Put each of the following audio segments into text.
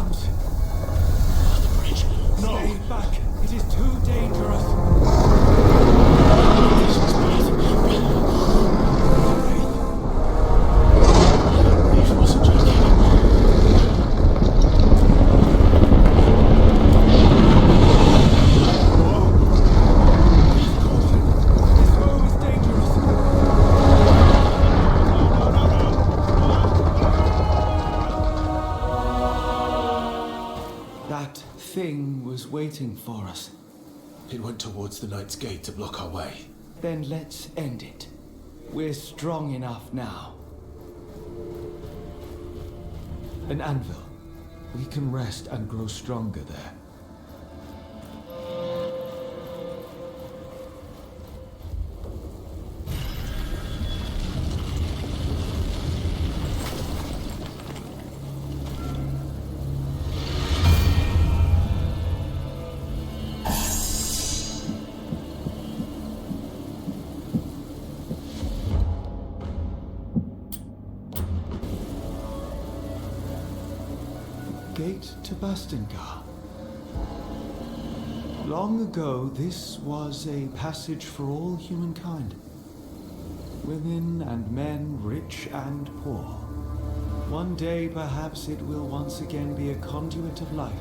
comes. The bridge. No! Stay back. It is too dangerous. He wasn't joking. This road is dangerous. That thing was waiting for us. It went towards the Knight's Gate to block our way. Then let's end it. We're strong enough now. An anvil. We can rest and grow stronger there. Gate to Bastingar. Long ago, this was a passage for all humankind. Women and men, rich and poor. One day, perhaps, it will once again be a conduit of life.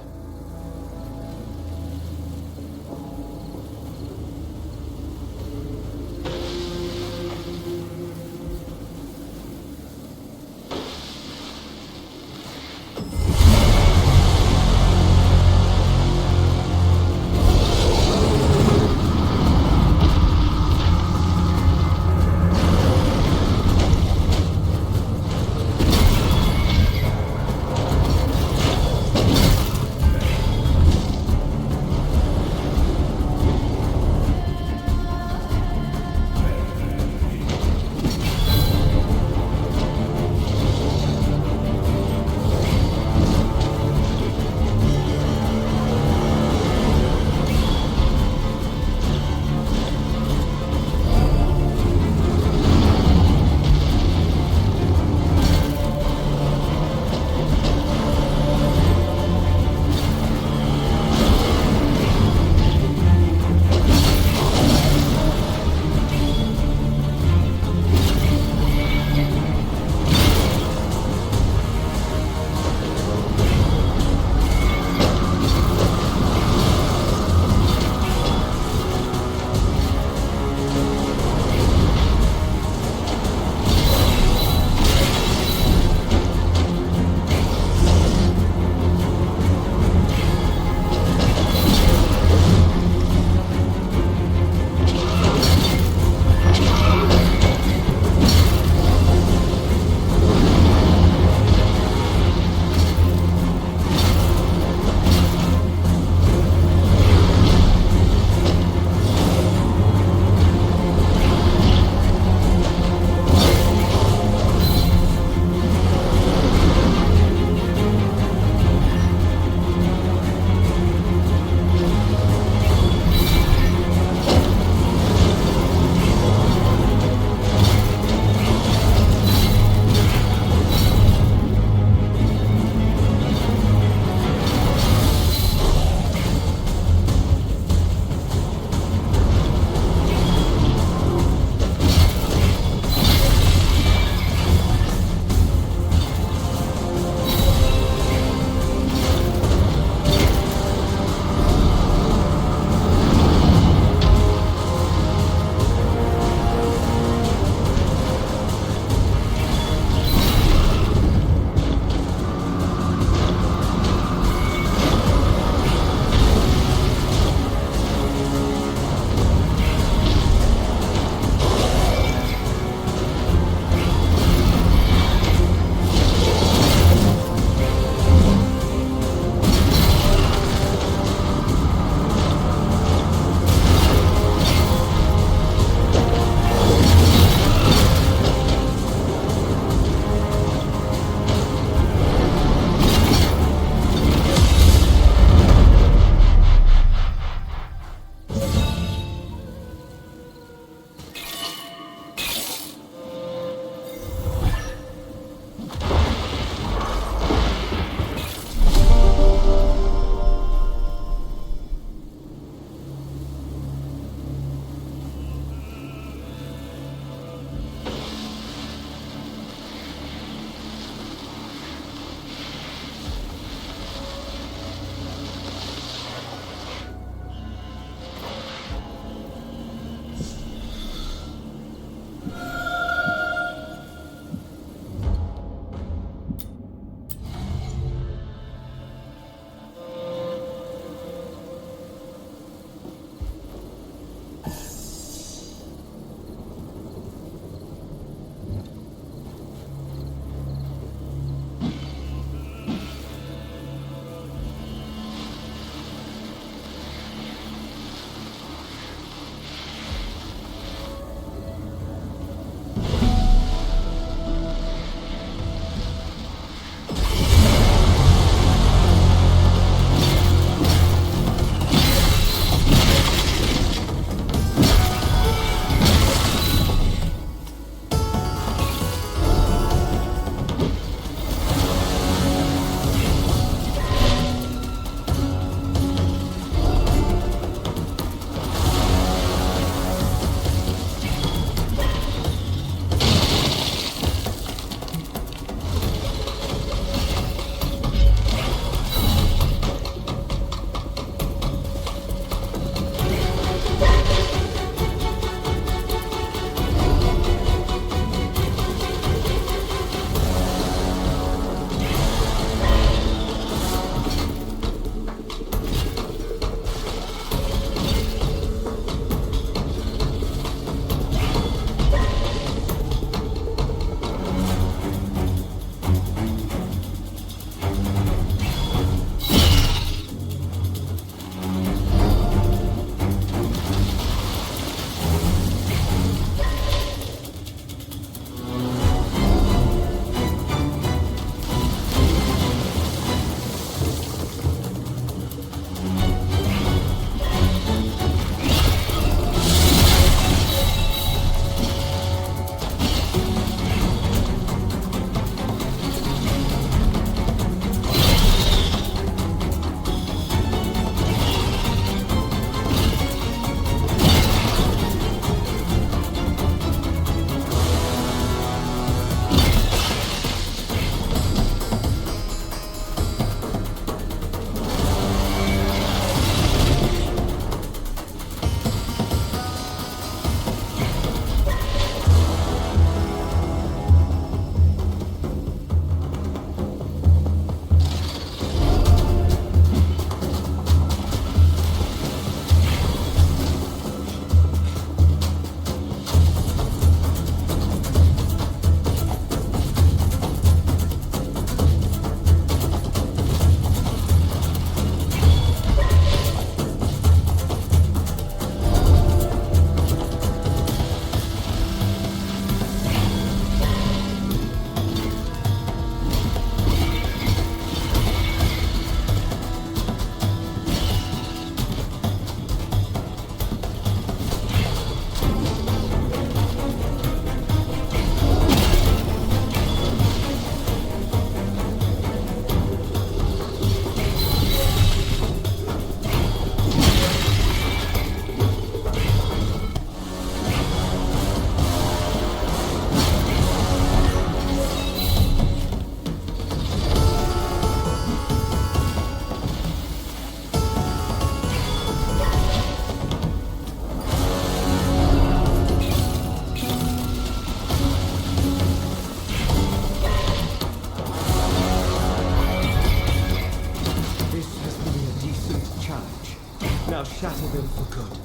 shatter them for good.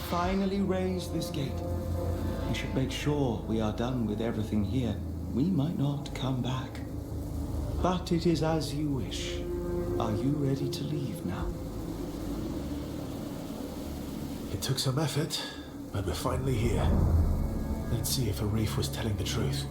Finally raise this gate. We should make sure we are done with everything here. We might not come back. But it is as you wish. Are you ready to leave now? It took some effort, but we're finally here. Let's see if Arif was telling the truth.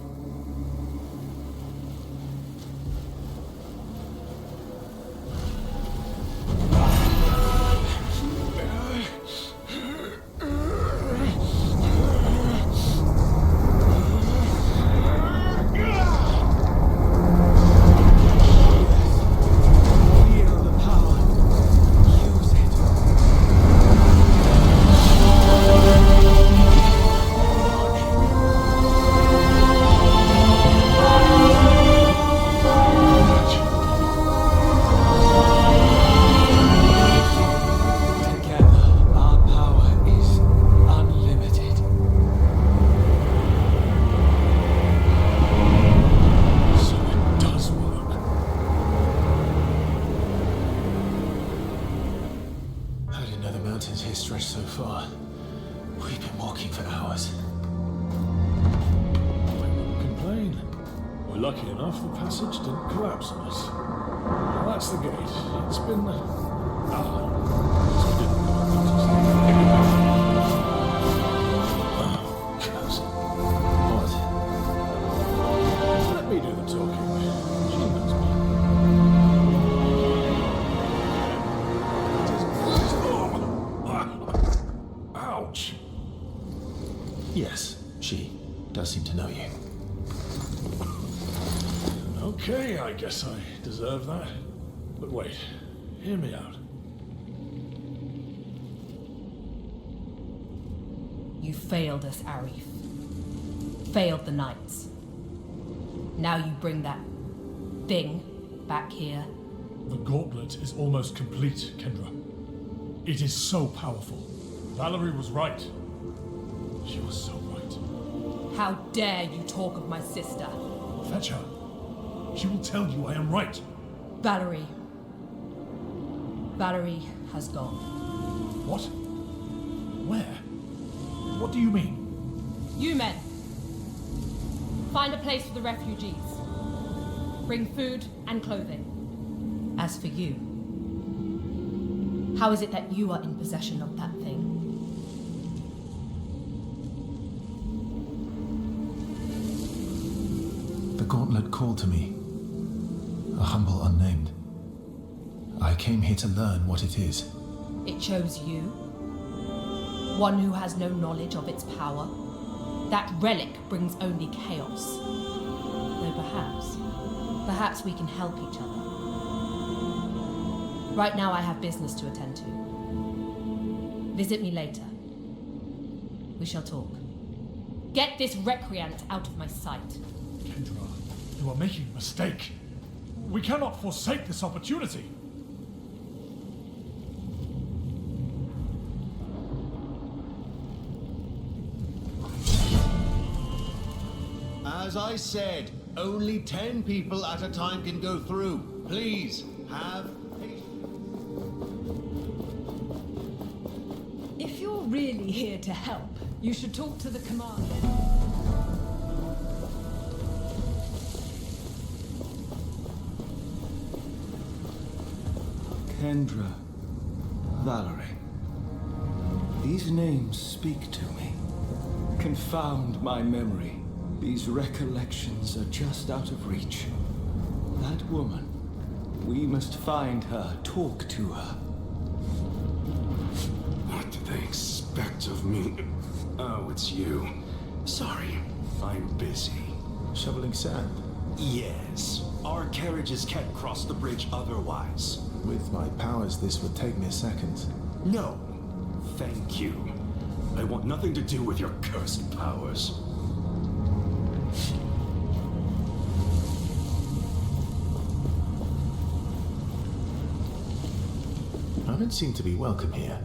Lucky enough, the passage didn't collapse on us. Now that's the gate. It's been... What? Let me do the talking. She knows me. Ouch! Yes, she does seem to know you. Okay, I guess I deserve that. But wait, hear me out. You failed us, Arif. Failed the Knights. Now you bring that thing back here. The gauntlet is almost complete, Kendra. It is so powerful. Valerie was right. She was so right. How dare you talk of my sister? Fetch her. She will tell you I am right. Valerie. Valerie has gone. What? Where? What do you mean? You men, find a place for the refugees. Bring food and clothing. As for you, how is it that you are in possession of that thing? The gauntlet called to me. A humble unnamed. I came here to learn what it is. It chose you? One who has no knowledge of its power? That relic brings only chaos. Though perhaps we can help each other. Right now I have business to attend to. Visit me later. We shall talk. Get this recreant out of my sight. Kendra, you are making a mistake. We cannot forsake this opportunity. As I said, only 10 people at a time can go through. Please, have patience. If you're really here to help, you should talk to the commander. Kendra, Valerie. These names speak to me. Confound my memory. These recollections are just out of reach. That woman. We must find her, talk to her. What did they expect of me? Oh, it's you. Sorry, I'm busy. Shoveling sand. Yes, our carriages can't cross the bridge otherwise. With my powers, this would take me a second. No, thank you. I want nothing to do with your cursed powers. I don't seem to be welcome here.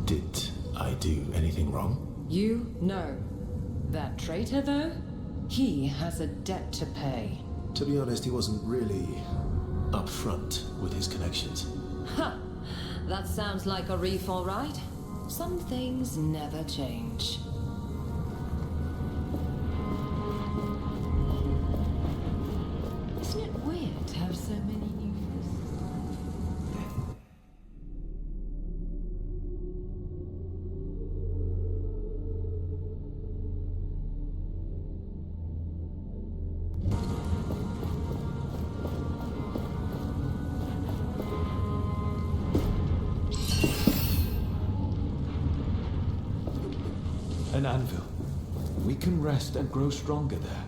Did I do anything wrong? You? No. That traitor, though? He has a debt to pay. To be honest, he wasn't really upfront with his connections. Ha! That sounds like a reef, all right. Some things never change. Isn't it weird to have so many new An anvil. We can rest and grow stronger there.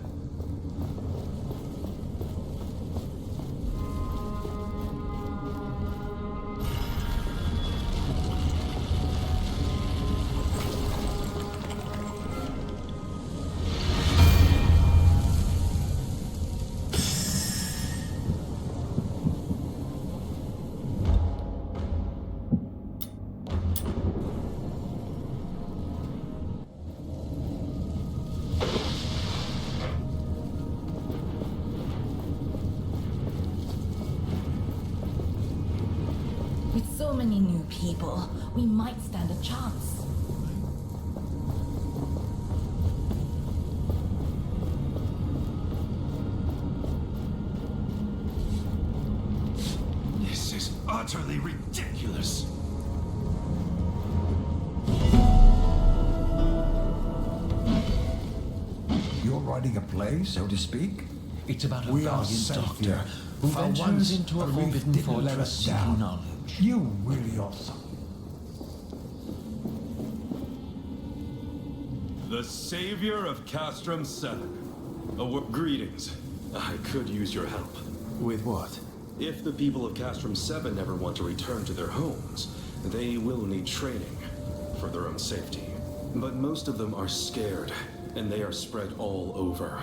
With so many new people, we might stand a chance. This is utterly ridiculous. You're writing a play, so to speak? It's about a We are valiant safe doctor here. who For ventures once, into a Arif forbidden didn't let fortress us seeking down. knowledge. You really are something. The savior of Castrum 7. Greetings. I could use your help. With what? If the people of Castrum 7 ever want to return to their homes, they will need training for their own safety. But most of them are scared, and they are spread all over.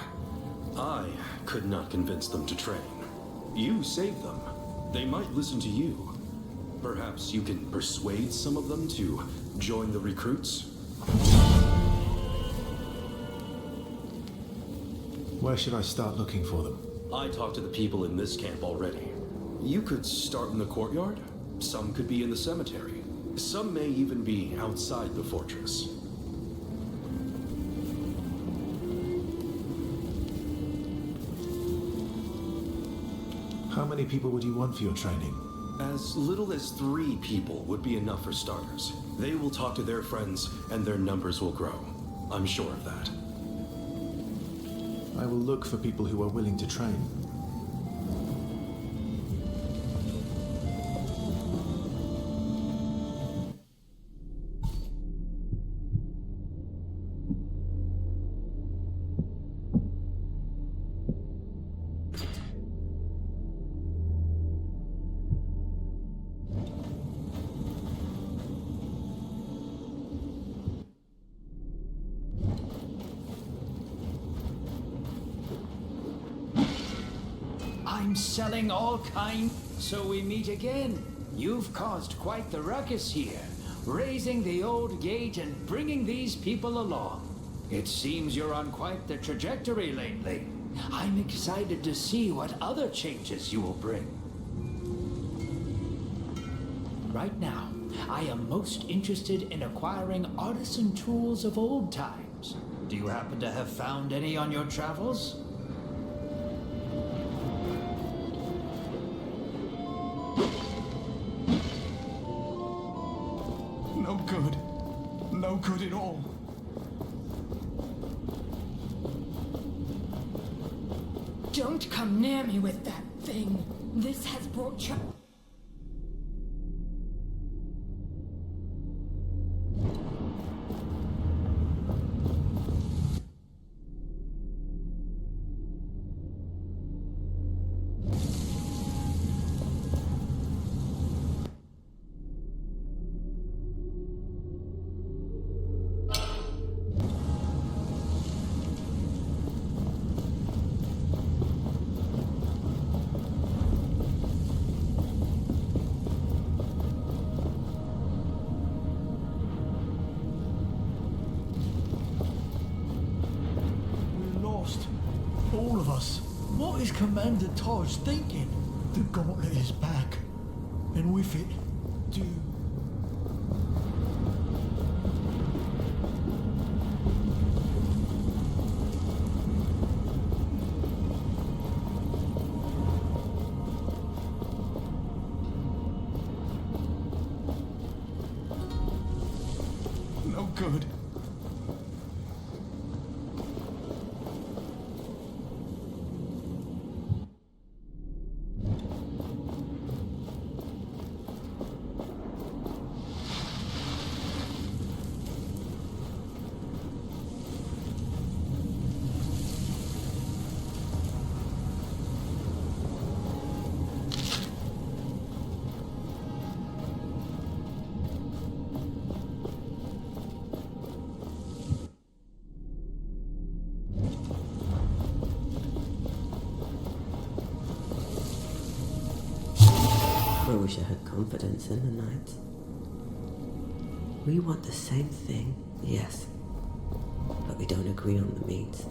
I could not convince them to train. You saved them. They might listen to you. Perhaps you can persuade some of them to join the recruits? Where should I start looking for them? I talked to the people in this camp already. You could start in the courtyard. Some could be in the cemetery. Some may even be outside the fortress. many people would you want for your training? As little as 3 people would be enough for starters. They will talk to their friends, and their numbers will grow. I'm sure of that. I will look for people who are willing to train. I'm selling all kinds, so we meet again. You've caused quite the ruckus here, raising the old gate and bringing these people along. It seems you're on quite the trajectory lately. I'm excited to see what other changes you will bring. Right now, I am most interested in acquiring artisan tools of old times. Do you happen to have found any on your travels? No good. No good at all. Don't come near me with that thing. This has brought trouble. All of us. What is Commander Taj thinking? The gauntlet is back. And with it, do... No good. I wish I had confidence in the Knights. We want the same thing, yes, but we don't agree on the means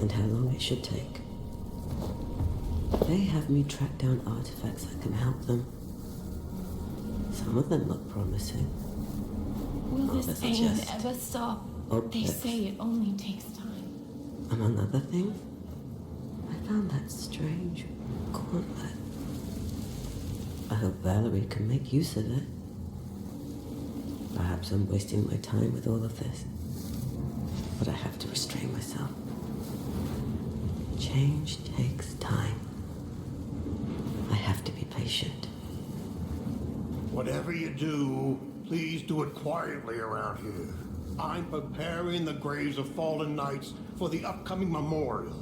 and how long it should take. They have me track down artifacts that can help them. Some of them look promising. Will Others this are pain just ever stop? They objects. say it only takes time. Among other things, I found that strange gauntlet. I hope Valerie can make use of it. Perhaps I'm wasting my time with all of this, but I have to restrain myself. Change takes time. I have to be patient. Whatever you do, please do it quietly around here. I'm preparing the graves of fallen knights for the upcoming memorial.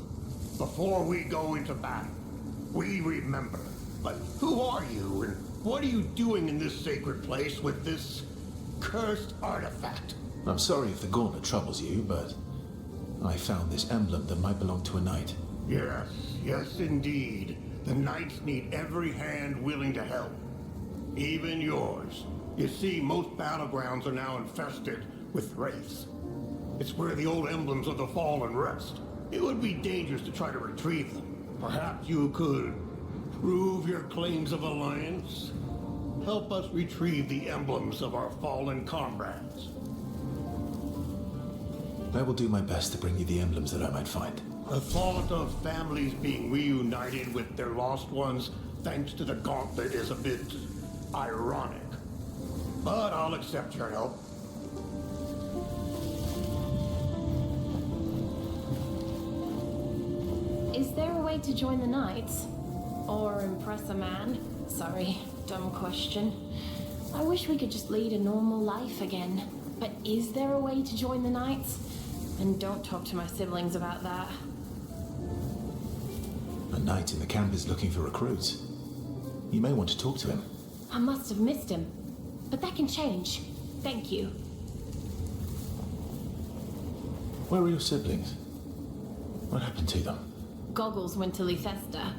Before we go into battle, we remember. But who are you, and what are you doing in this sacred place with this cursed artifact? I'm sorry if the gauntlet troubles you, but I found this emblem that might belong to a knight. Yes, indeed. The knights need every hand willing to help. Even yours. You see, most battlegrounds are now infested with wraiths. It's where the old emblems of the fallen rest. It would be dangerous to try to retrieve them. Perhaps you could prove your claims of alliance. Help us retrieve the emblems of our fallen comrades. I will do my best to bring you the emblems that I might find. The thought of families being reunited with their lost ones thanks to the gauntlet is a bit ironic. But I'll accept your help. Is there a way to join the Knights? Or impress a man? Sorry, dumb question. I wish we could just lead a normal life again. But is there a way to join the Knights? And don't talk to my siblings about that. A knight in the camp is looking for recruits. You may want to talk to him. I must have missed him. But that can change. Thank you. Where are your siblings? What happened to them? Goggles went to Lethesta.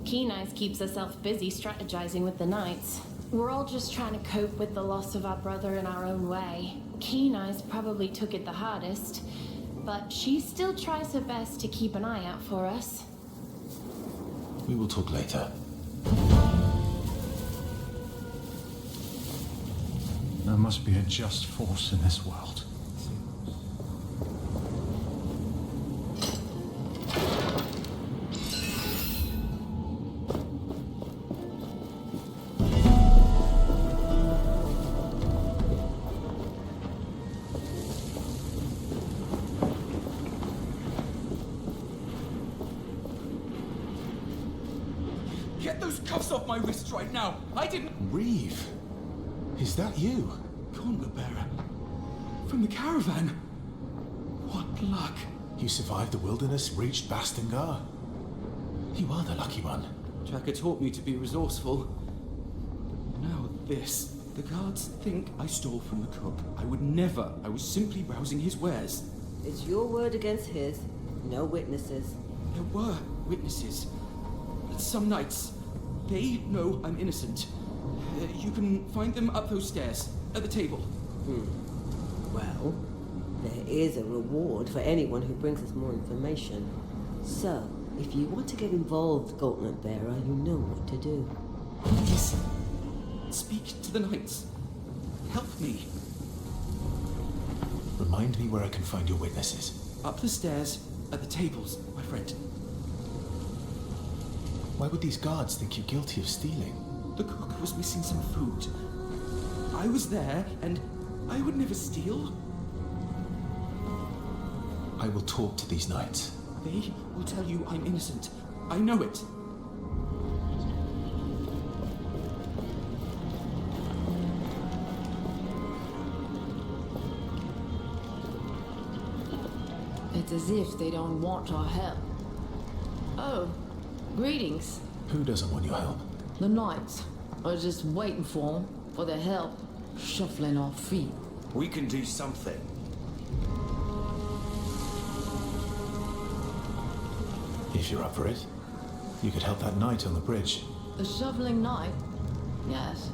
Keen Eyes keeps herself busy strategizing with the Knights. We're all just trying to cope with the loss of our brother in our own way. Keen Eyes probably took it the hardest, but she still tries her best to keep an eye out for us. We will talk later. There must be a just force in this world. Get those cuffs off my wrists right now! I didn't— Reeve! Is that you? Gauntlet bearer. From the caravan. What luck. You survived the wilderness, reached Bastengar. You are the lucky one. Tracker taught me to be resourceful. Now this. The guards think I stole from the cook. I would never. I was simply browsing his wares. It's your word against his. No witnesses. There were witnesses. Some knights. They know I'm innocent. You can find them up those stairs, at the table. Well, there is a reward for anyone who brings us more information. So, if you want to get involved, Gauntlet Bearer, you know what to do. Please, speak to the knights. Help me. Remind me where I can find your witnesses. Up the stairs, at the tables, my friend. Why would these guards think you're guilty of stealing? The cook was missing some food. I was there, and I would never steal. I will talk to these knights. They will tell you I'm innocent. I know it. It's as if they don't want our help. Oh, greetings. Who doesn't want your help? The Knights are just waiting for their help, shuffling our feet. We can do something. If you're up for it, you could help that knight on the bridge. The shuffling knight? Yes.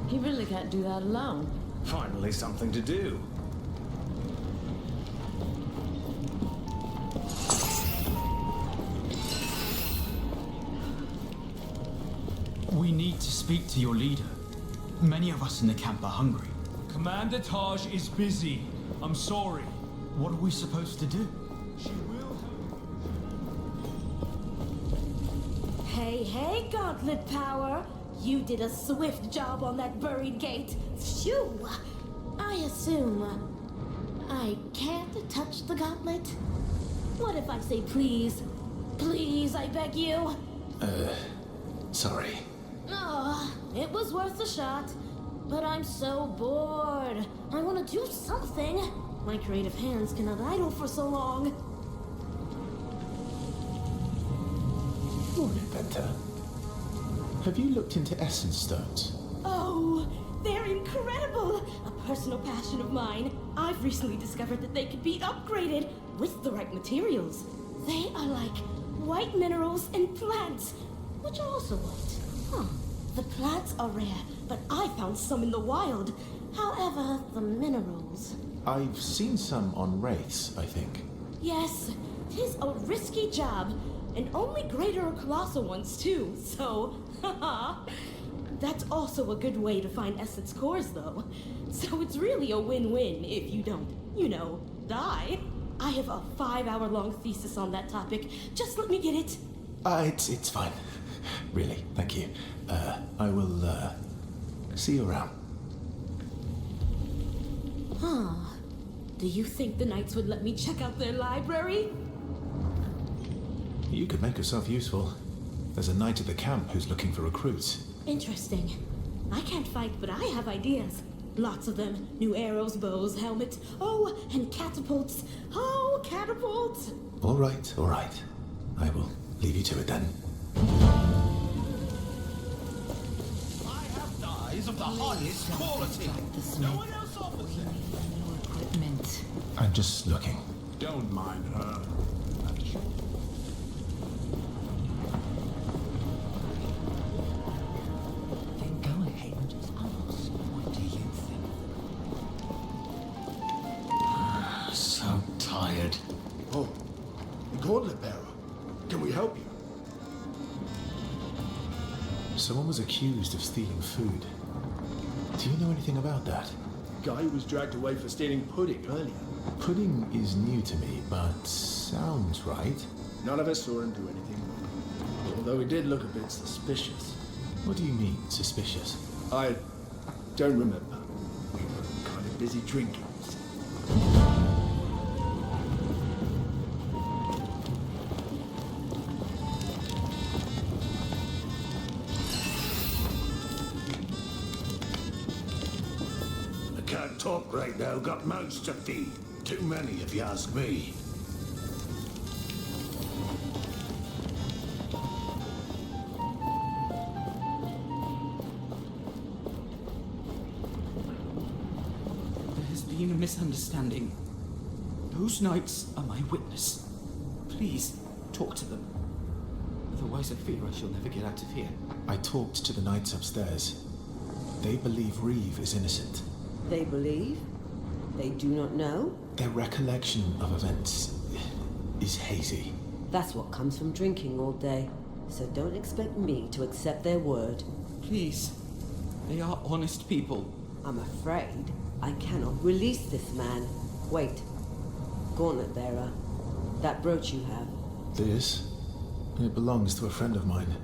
He really can't do that alone. Finally something to do. We need to speak to your leader. Many of us in the camp are hungry. Commander Taj is busy. I'm sorry. What are we supposed to do? She will. Hey, Gauntlet Power! You did a swift job on that buried gate. Phew! I assume I can't touch the gauntlet? What if I say please? Please, I beg you? Sorry. Oh, it was worth a shot. But I'm so bored. I want to do something. My creative hands cannot idle for so long. Lord Inventor, have you looked into essence stones? Oh, they're incredible! A personal passion of mine. I've recently discovered that they could be upgraded with the right materials. They are like white minerals and plants, which are also white. Huh. The plants are rare, but I found some in the wild. However, the minerals... I've seen some on wraiths, I think. Yes, 'tis a risky job. And only greater or colossal ones, too, so... haha. That's also a good way to find essence cores, though. So it's really a win-win if you don't, die. I have a 5-hour-long thesis on that topic. Just let me get it. It's fine. Really, thank you. I will, see you around. Huh. Do you think the Knights would let me check out their library? You could make yourself useful. There's a knight at the camp who's looking for recruits. Interesting. I can't fight, but I have ideas. Lots of them. New arrows, bows, helmets. Oh, and catapults. Oh, catapults! All right, all right. I will leave you to it then. I have dyes of the highest quality. No one else offers them. Equipment. I'm just looking. Don't mind her. Then go ahead and just ask. What do you think? So tired. Oh, Gauntlet Bearer. Can we help you? Someone was accused of stealing food. Do you know anything about that? Guy was dragged away for stealing pudding earlier. Pudding is new to me, but sounds right. None of us saw him do anything wrong. Although he did look a bit suspicious. What do you mean, suspicious? I don't remember. We were kind of busy drinking. Can't talk right now, got mouths to feed. Too many, if you ask me. There has been a misunderstanding. Those knights are my witness. Please, talk to them. Otherwise I fear I shall never get out of here. I talked to the knights upstairs. They believe Reeve is innocent. They believe? They do not know? Their recollection of events is hazy. That's what comes from drinking all day. So don't expect me to accept their word. Please. They are honest people. I'm afraid I cannot release this man. Wait. Gauntlet Bearer. That brooch you have. This? It belongs to a friend of mine.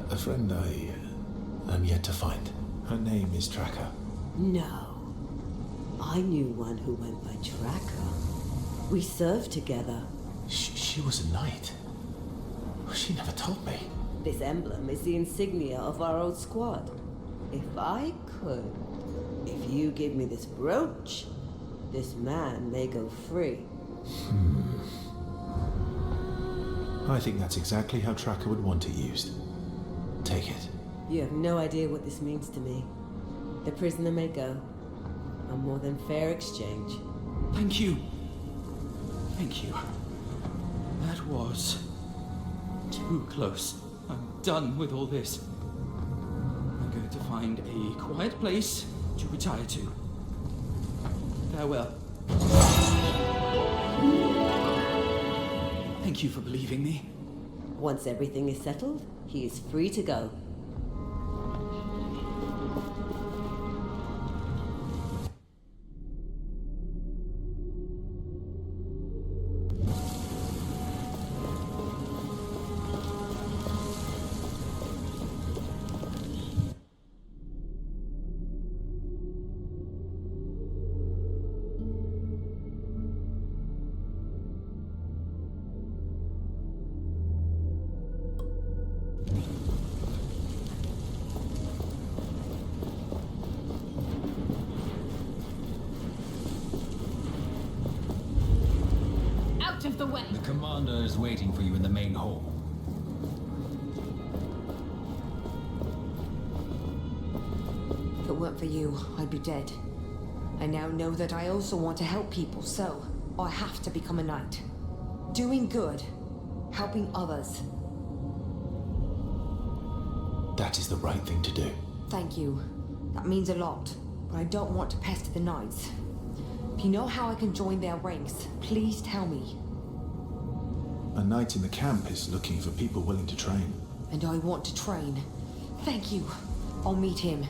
A friend I am yet to find. Her name is Tracker. No. I knew one who went by Tracker. We served together. She was a knight. She never told me. This emblem is the insignia of our old squad. If I could, if you give me this brooch, this man may go free. I think that's exactly how Tracker would want it used. Take it. You have no idea what this means to me. The prisoner may go. A more than fair exchange. Thank you. Thank you. That was too close. I'm done with all this. I'm going to find a quiet place to retire to. Farewell. Thank you for believing me. Once everything is settled, he is free to go. Out of the way! The commander is waiting for you in the main hall. If it weren't for you, I'd be dead. I now know that I also want to help people, so I have to become a knight. Doing good. Helping others. That is the right thing to do. Thank you. That means a lot, but I don't want to pester the knights. If you know how I can join their ranks, please tell me. A knight in the camp is looking for people willing to train. And I want to train. Thank you. I'll meet him.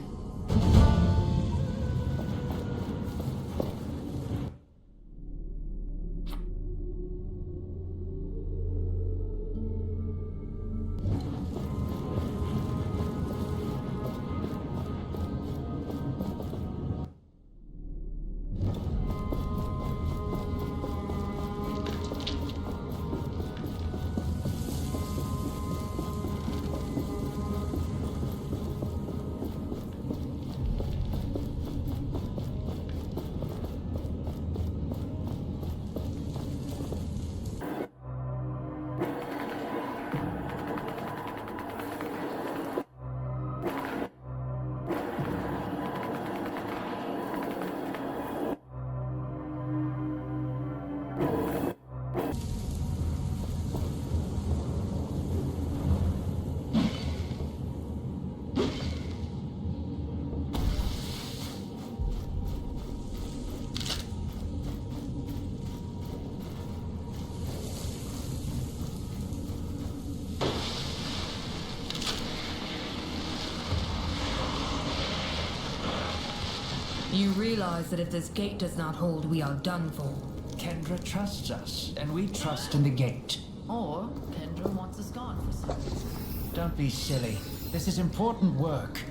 You realize that if this gate does not hold, we are done for. Kendra trusts us, and we trust in the gate. Or Kendra wants us gone for some reason. Don't be silly. This is important work.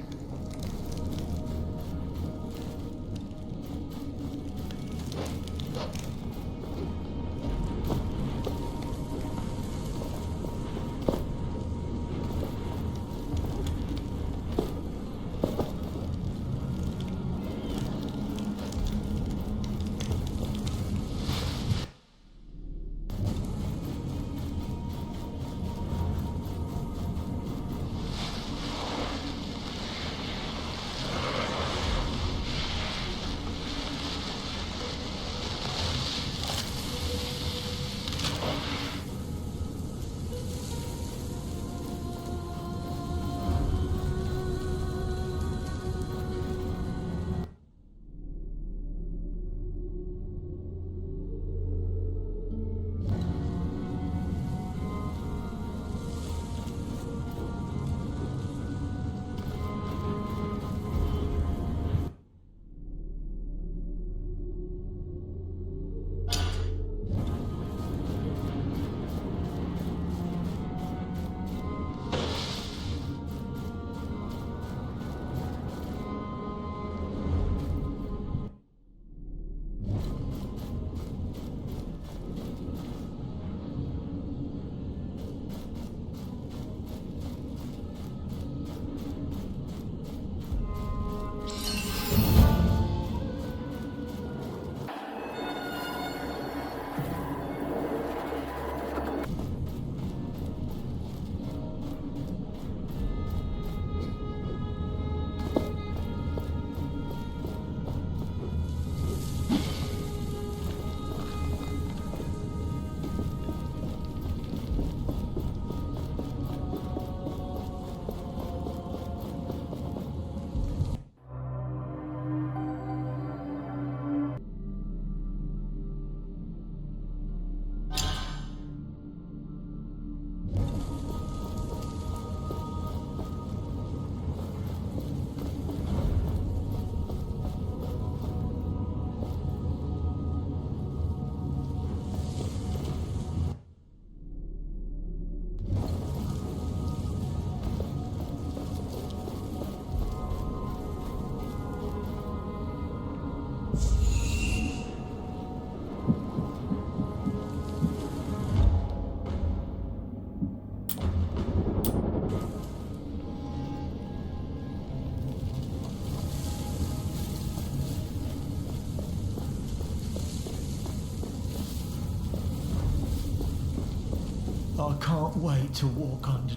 I can't wait to walk under.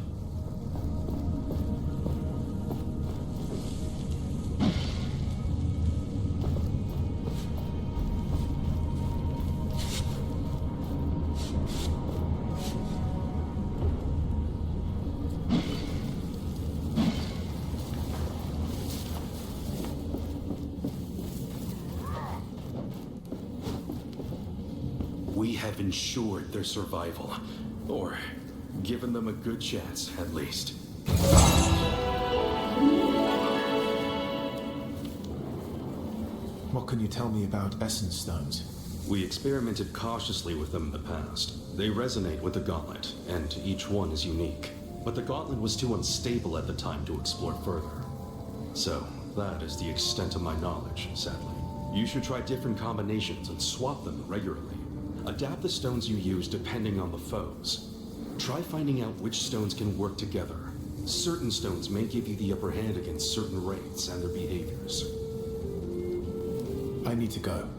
We have ensured their survival. Or given them a good chance, at least. What can you tell me about essence stones? We experimented cautiously with them in the past. They resonate with the gauntlet, and each one is unique. But the gauntlet was too unstable at the time to explore further. So, that is the extent of my knowledge, sadly. You should try different combinations and swap them regularly. Adapt the stones you use depending on the foes. Try finding out which stones can work together. Certain stones may give you the upper hand against certain wraiths and their behaviors. I need to go.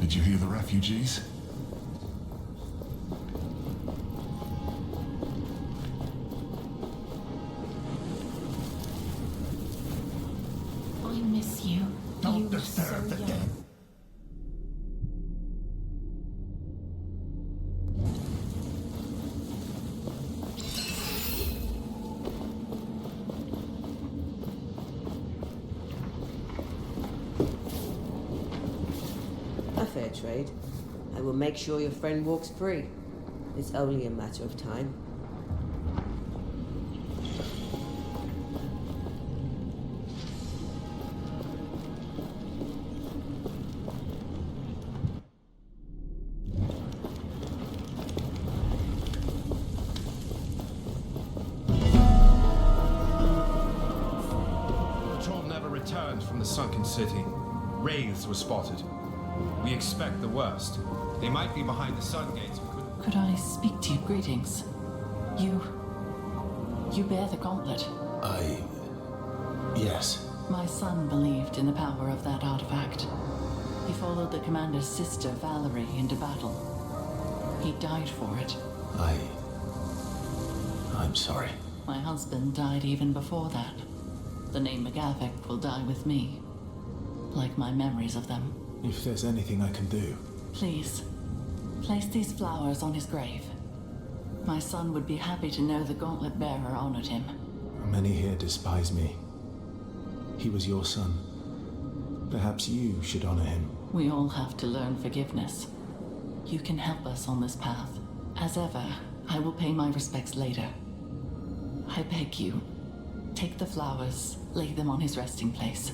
Did you hear the refugees? trade, I will make sure your friend walks free. It's only a matter of time. Patrol never returned from the sunken city. Wraiths were spotted. We expect the worst. They might be behind the sun gates. Could I speak to you? Greetings. You bear the gauntlet. Yes. My son believed in the power of that artifact. He followed the commander's sister, Valerie, into battle. He died for it. I'm sorry. My husband died even before that. The name McGavick will die with me, like my memories of them. If there's anything I can do... Please, place these flowers on his grave. My son would be happy to know the gauntlet bearer honored him. Many here despise me. He was your son. Perhaps you should honor him. We all have to learn forgiveness. You can help us on this path. As ever, I will pay my respects later. I beg you, take the flowers, lay them on his resting place.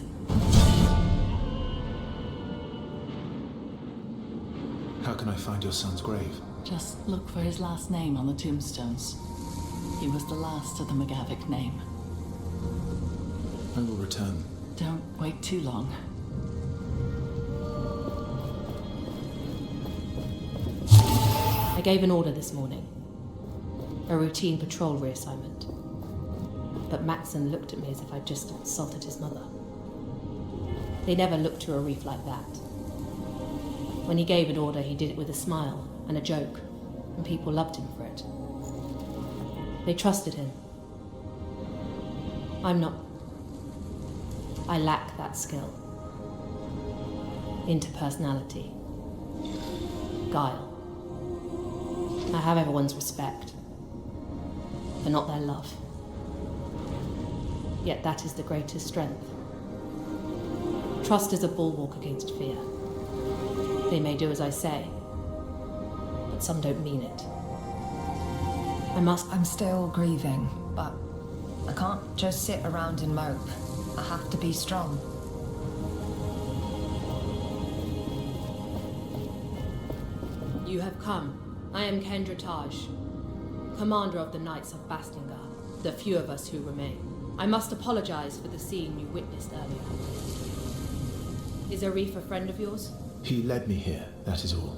How can I find your son's grave? Just look for his last name on the tombstones. He was the last of the McGavick name. I will return. Don't wait too long. I gave an order this morning. A routine patrol reassignment. But Maxon looked at me as if I'd just assaulted his mother. They never looked to a reef like that. When he gave an order, he did it with a smile and a joke, and people loved him for it. They trusted him. I'm not. I lack that skill. Interpersonality. Guile. I have everyone's respect, but not their love. Yet that is the greatest strength. Trust is a bulwark against fear. They may do as I say, but some don't mean it. I'm still grieving, but I can't just sit around and mope. I have to be strong. You have come. I am Kendra Taj, commander of the Knights of Bastingar, the few of us who remain. I must apologize for the scene you witnessed earlier. Is Arif a friend of yours? He led me here, that is all.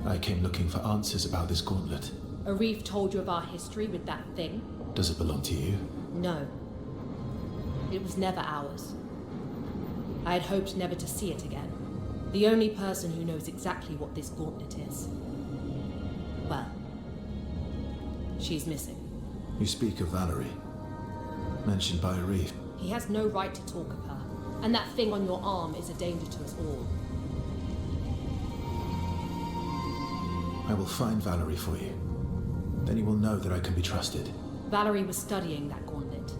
I came looking for answers about this gauntlet. Arif told you of our history with that thing? Does it belong to you? No. It was never ours. I had hoped never to see it again. The only person who knows exactly what this gauntlet is. Well, she's missing. You speak of Valerie, mentioned by Arif. He has no right to talk of her, and that thing on your arm is a danger to us all. I will find Valerie for you. Then you will know that I can be trusted. Valerie was studying that gauntlet,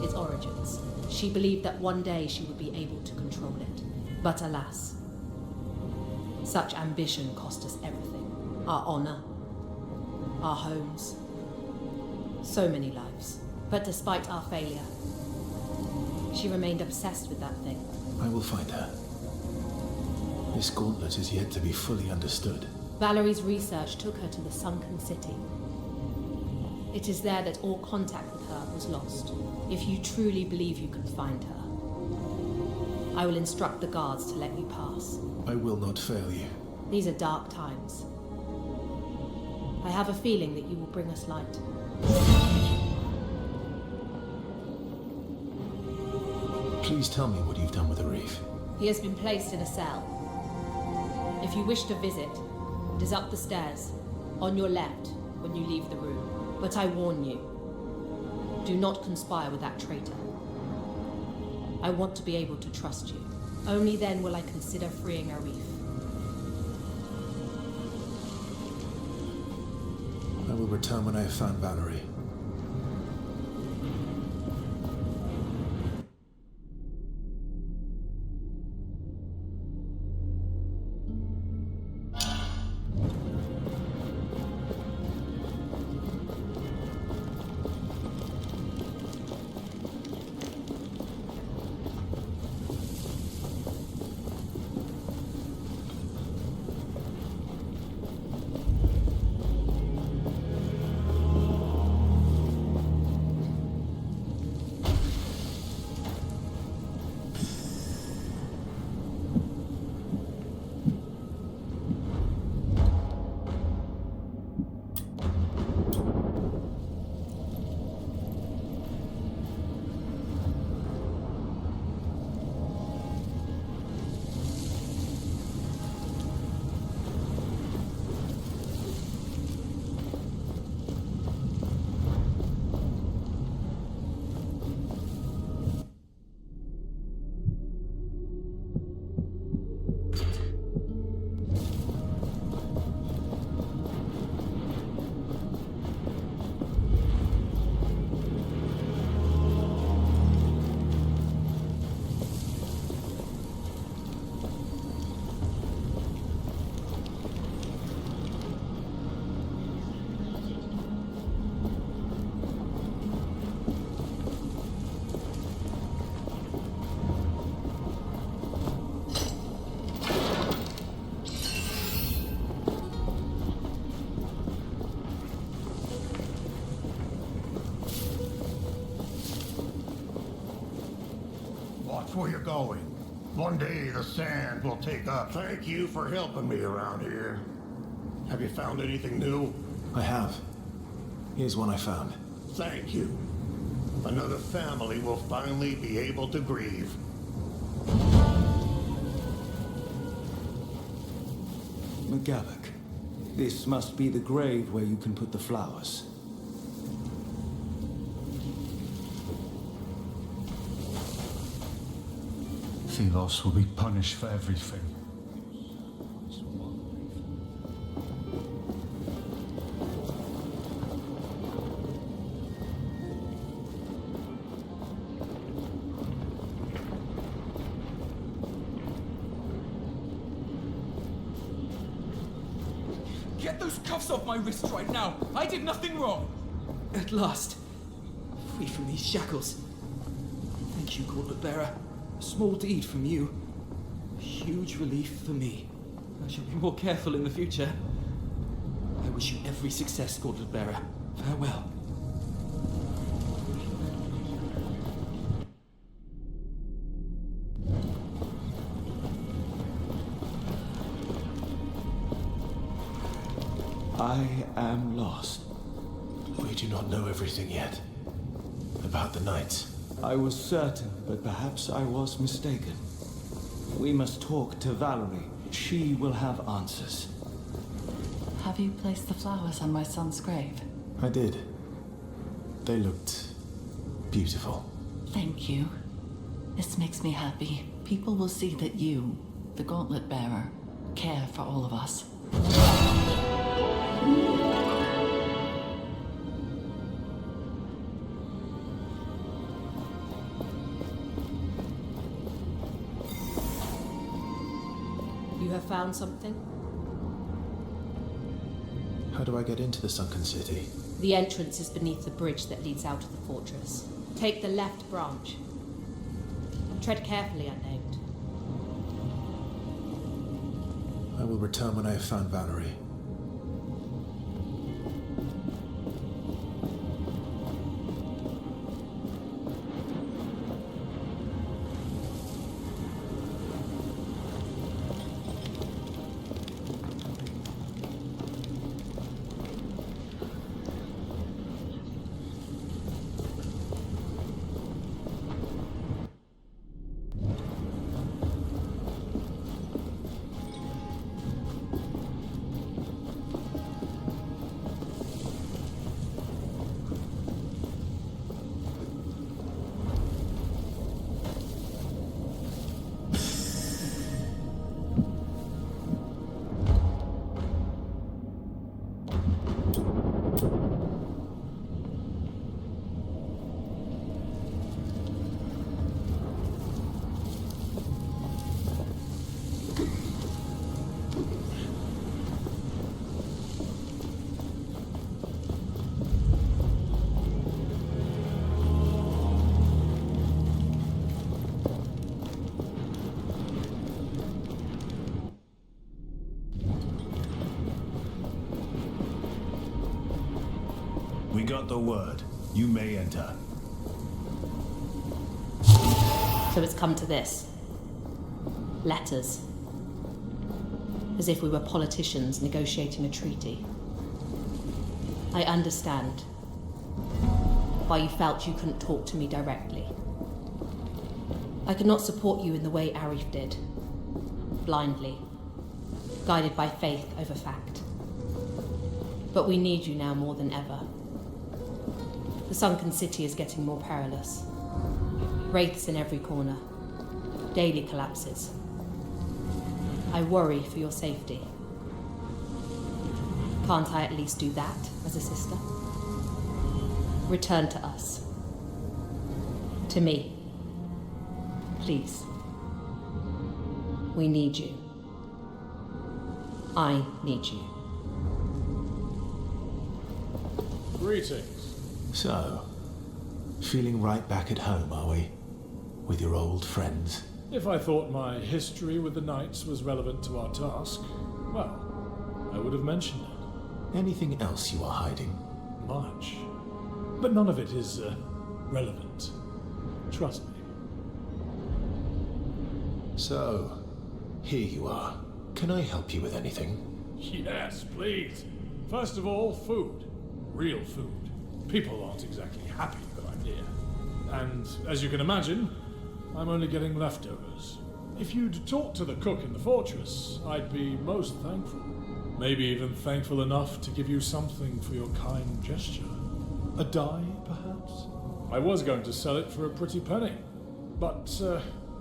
its origins. She believed that one day she would be able to control it. But alas, such ambition cost us everything. Our honor, our homes, so many lives. But despite our failure, she remained obsessed with that thing. I will find her. This gauntlet is yet to be fully understood. Valerie's research took her to the sunken city. It is there that all contact with her was lost. If you truly believe you can find her, I will instruct the guards to let you pass. I will not fail you. These are dark times. I have a feeling that you will bring us light. Please tell me what you've done with Arif. He has been placed in a cell. If you wish to visit, it is up the stairs, on your left, when you leave the room. But I warn you, do not conspire with that traitor. I want to be able to trust you. Only then will I consider freeing Arif. I will return when I have found Valerie. watch where you're going. One day the sand will take up. Thank you for helping me around here. Have you found anything new? I have. Here's one I found. Thank you. Another family will finally be able to grieve. McGavick, this must be the grave where you can put the flowers. Thelos will be punished for everything. Get those cuffs off my wrists right now! I did nothing wrong! At last, free from these shackles. Thank you, Gauntlet Bearer. A small deed from you. A huge relief for me. I shall be more careful in the future. I wish you every success, Gauntlet Bearer. Farewell. I am lost. We do not know everything yet. About the Knights. I was certain, but perhaps I was mistaken. We must talk to Valerie. She will have answers. Have you placed the flowers on my son's grave? I did. They looked beautiful. Thank you. This makes me happy. People will see that you, the Gauntlet Bearer, care for all of us. You have found something? How do I get into the sunken city? The entrance is beneath the bridge that leads out of the fortress. Take the left branch. Tread carefully, unnamed. I will return when I have found Valerie. We got the word. You may enter. So it's come to this. Letters. As if we were politicians negotiating a treaty. I understand why you felt you couldn't talk to me directly. I could not support you in the way Arif did. Blindly. Guided by faith over fact. But we need you now more than ever. The sunken city is getting more perilous. Wraiths in every corner. Daily collapses. I worry for your safety. Can't I at least do that as a sister? Return to us. To me. Please. We need you. I need you. Greetings. So, feeling right back at home, are we? With your old friends? If I thought my history with the Knights was relevant to our task, well, I would have mentioned it. Anything else you are hiding? Much. But none of it is relevant. Trust me. So, here you are. Can I help you with anything? Yes, please. First of all, food. Real food. People aren't exactly happy that I'm here. And, as you can imagine, I'm only getting leftovers. If you'd talk to the cook in the fortress, I'd be most thankful. Maybe even thankful enough to give you something for your kind gesture. A dye, perhaps? I was going to sell it for a pretty penny. But,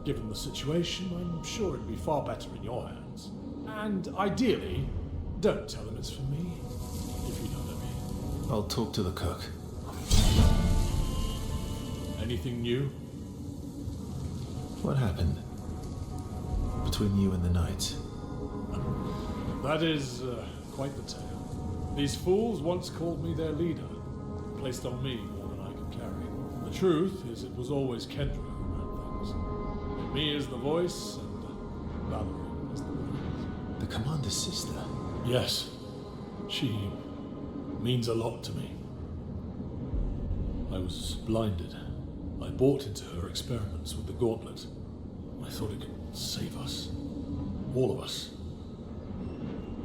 given the situation, I'm sure it'd be far better in your hands. And ideally, don't tell him it's for me, if you know what I mean. I'll talk to the cook. Anything new? What happened? Between you and the knights? That is quite the tale. These fools once called me their leader, placed on me more than I could carry. The truth is it was always Kendra who ran things. Me as the voice, and Valerie as the words. The commander's sister? Yes. She means a lot to me. I was blinded. I bought into her experiments with the gauntlet. I thought it could save us. All of us.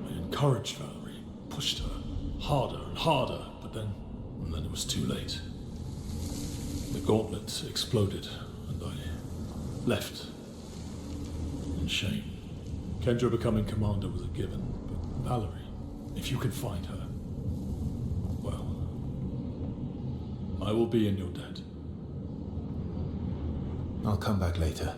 I encouraged Valerie, pushed her harder and harder, but then it was too late. The gauntlet exploded, and I left in shame. Kendra becoming commander was a given, but Valerie, if you can find her, well, I will be in your debt. I'll come back later.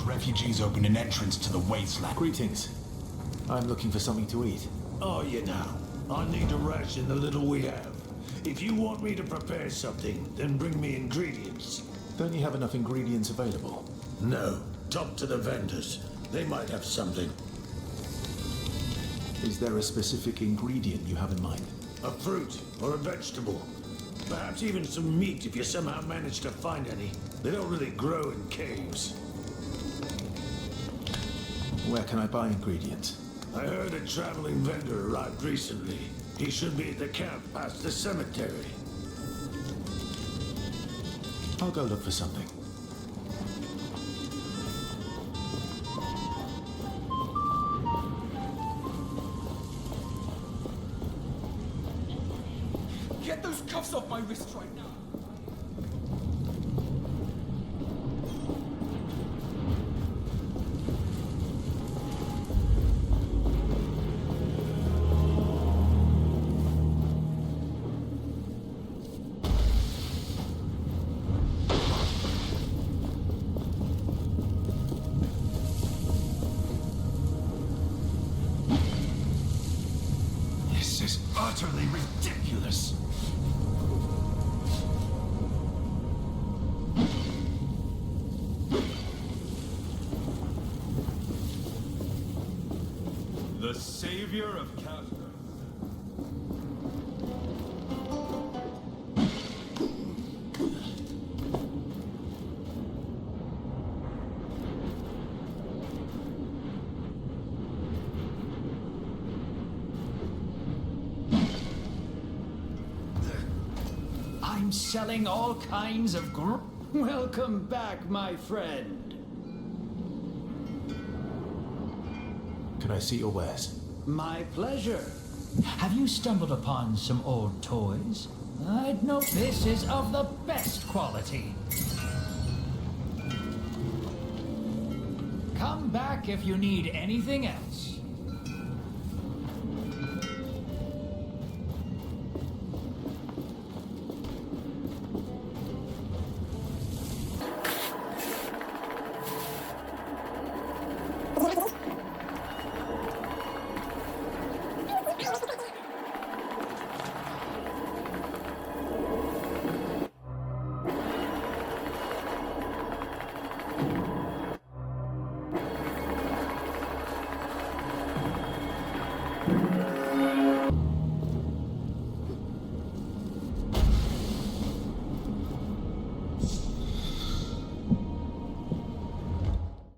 Refugees opened an entrance to the wasteland. Greetings. I'm looking for something to eat. Are you now? I need to ration the little we have. If you want me to prepare something, then bring me ingredients. Don't you have enough ingredients available? No. Talk to the vendors. They might have something. Is there a specific ingredient you have in mind? A fruit or a vegetable. Perhaps even some meat if you somehow manage to find any. They don't really grow in caves. Where can I buy ingredients? I heard a traveling vendor arrived recently. He should be at the camp past the cemetery. I'll go look for something. Get those cuffs off my wrist right now! This is utterly ridiculous. The savior of Casper. I'm selling all kinds of Welcome back, my friend. Can I see your wares? My pleasure. Have you stumbled upon some old toys? I'd note this is of the best quality. Come back if you need anything else.